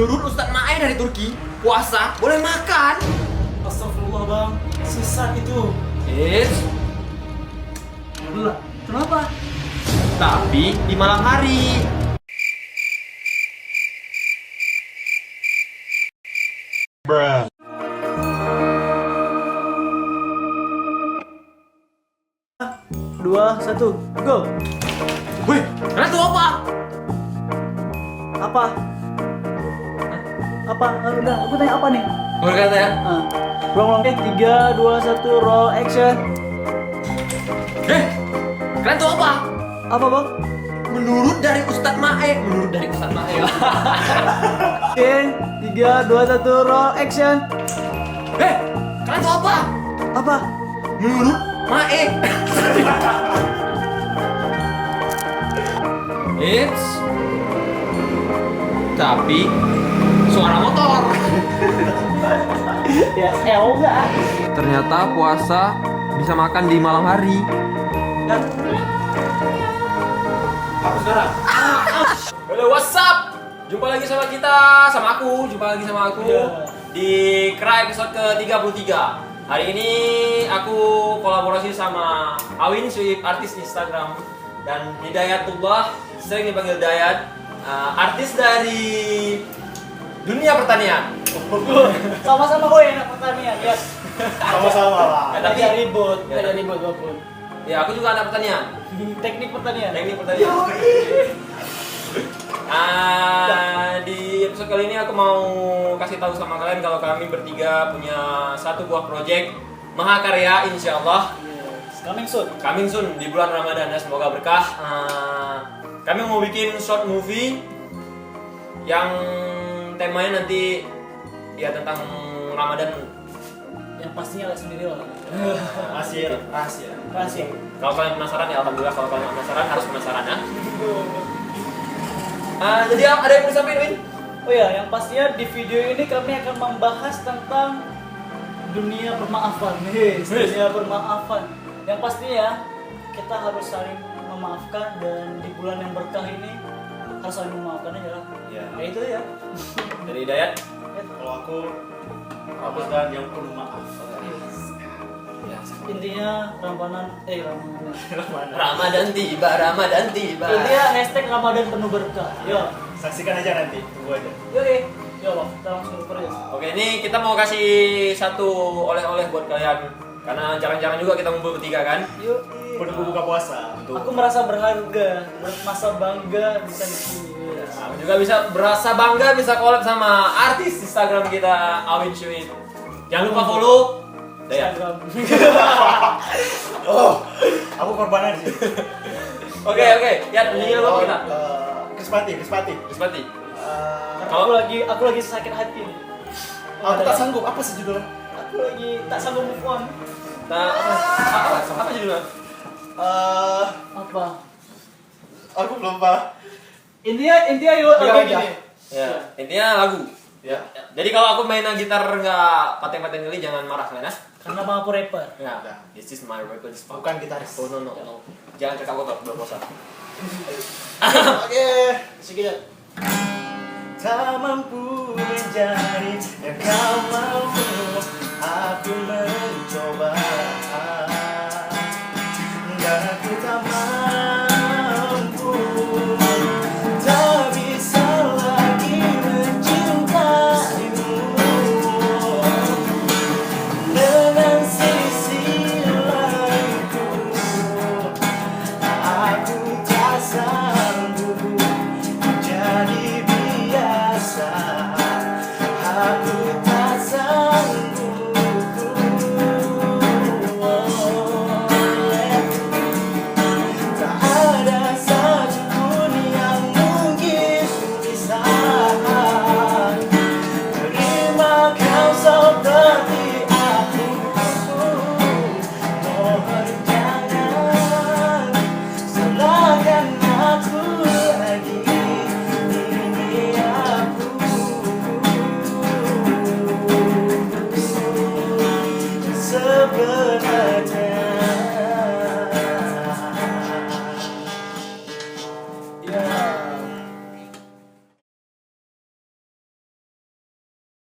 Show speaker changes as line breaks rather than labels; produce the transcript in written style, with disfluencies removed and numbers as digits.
Menurut Ustadz Mae dari Turki, puasa boleh makan.
Astagfirullah bang, sesat itu.
Lah, kenapa?
Tapi di malam hari.
Dua, satu, go.
Wih, kalian tuh apa?
Apa? Apa? Udah, aku tanya apa nih?
Boleh kata ya?
Ulang. 3, 2, 1, roll action.
Kalian tuh apa?
Apa bang?
Menurut dari Ustadz Mae.
Oke, 3, 2, 1, roll action.
Kalian tuh apa?
Apa?
Menurut Mae. Tapi suara motor.
Ya, enggak.
Ternyata puasa bisa makan di malam hari.
Dan
Apa sekarang?
Halo, what's up? Jumpa lagi sama aku
Iya.
di Kera episode ke-33. Hari ini aku kolaborasi sama Awin Suib, artis Instagram, dan Hidayatullah, sering dipanggil Dayat, artis dari dunia pertanian.
sama-sama gue enak pertanian, ya.
Sama-sama lah.
Tapi
ribut,
Ya,
ada
tapi-
ribut walaupun.
ya aku juga anak pertanian.
Teknik pertanian.
Teknik pertanian. Di episode kali ini aku mau kasih tahu sama kalian kalau kami bertiga punya satu buah project mahakarya, insyaallah
Yes. Coming soon.
di bulan Ramadan, ya, semoga berkah. Kami mau bikin short movie yang temanya nanti ya tentang Ramadan.
Yang pastinya lah sendiri lah.
Masih rahasia.
Rahasia.
Kalau kalian penasaran ya alhamdulillah, kalau kalian penasaran harus penasaran ya. Jadi ada yang mau disampaikan, Win?
Oh ya, yang pastinya di video ini kami akan membahas tentang dunia permaafan. Dunia permaafan. Yang pastinya kita harus saling memaafkan, dan di bulan yang berkah ini harus saling memaafkan aja lah.
Iya.
Ya itu ya.
Dari Hidayat.
Kalau aku hapuskan yang penuh maaf.
Ya,
Intinya
Ramadan tiba.
Intinya hashtag Ramadan penuh berkah. Yo.
Saksikan aja nanti, tunggu aja.
Yo, kita langsung over ya.
Oke, ini kita mau kasih satu oleh-oleh buat kalian. Karena jarang-jarang juga kita ngumpul bertiga kan.
Yo.
Penuh buka puasa.
Aku merasa berharga, merasa bangga bisa di sini. Yes.
Aku juga bisa berasa bangga bisa collab sama artis Instagram kita, Awin Syuib. Jangan lupa follow Dayat.
Instagram.
Oh, aku korbanan sih.
Oke, ya tinggal apa kita?
Krispati.
Krispati.
Aku lagi sakit hati nih.
Aku tak sanggup. Apa sih judulnya?
Aku lagi tak sanggup move on.
Nah, apa judulnya?
Apa?
Aku belum paham.
Intinya yuk
Bilang
lagu
aja.
gini.
Ya, intinya lagu.
Ya.
Jadi kalau aku main gitar nggak paten-paten kali, jangan marah kalian ya.
Karena bang aku rapper.
Ya, this is my weapons.
Bukan gitaris.
Oh no. Jangan cakap aku berbosan.
Oke.
Sekitar.
Tak mampu menjadi yang kau mau. Aku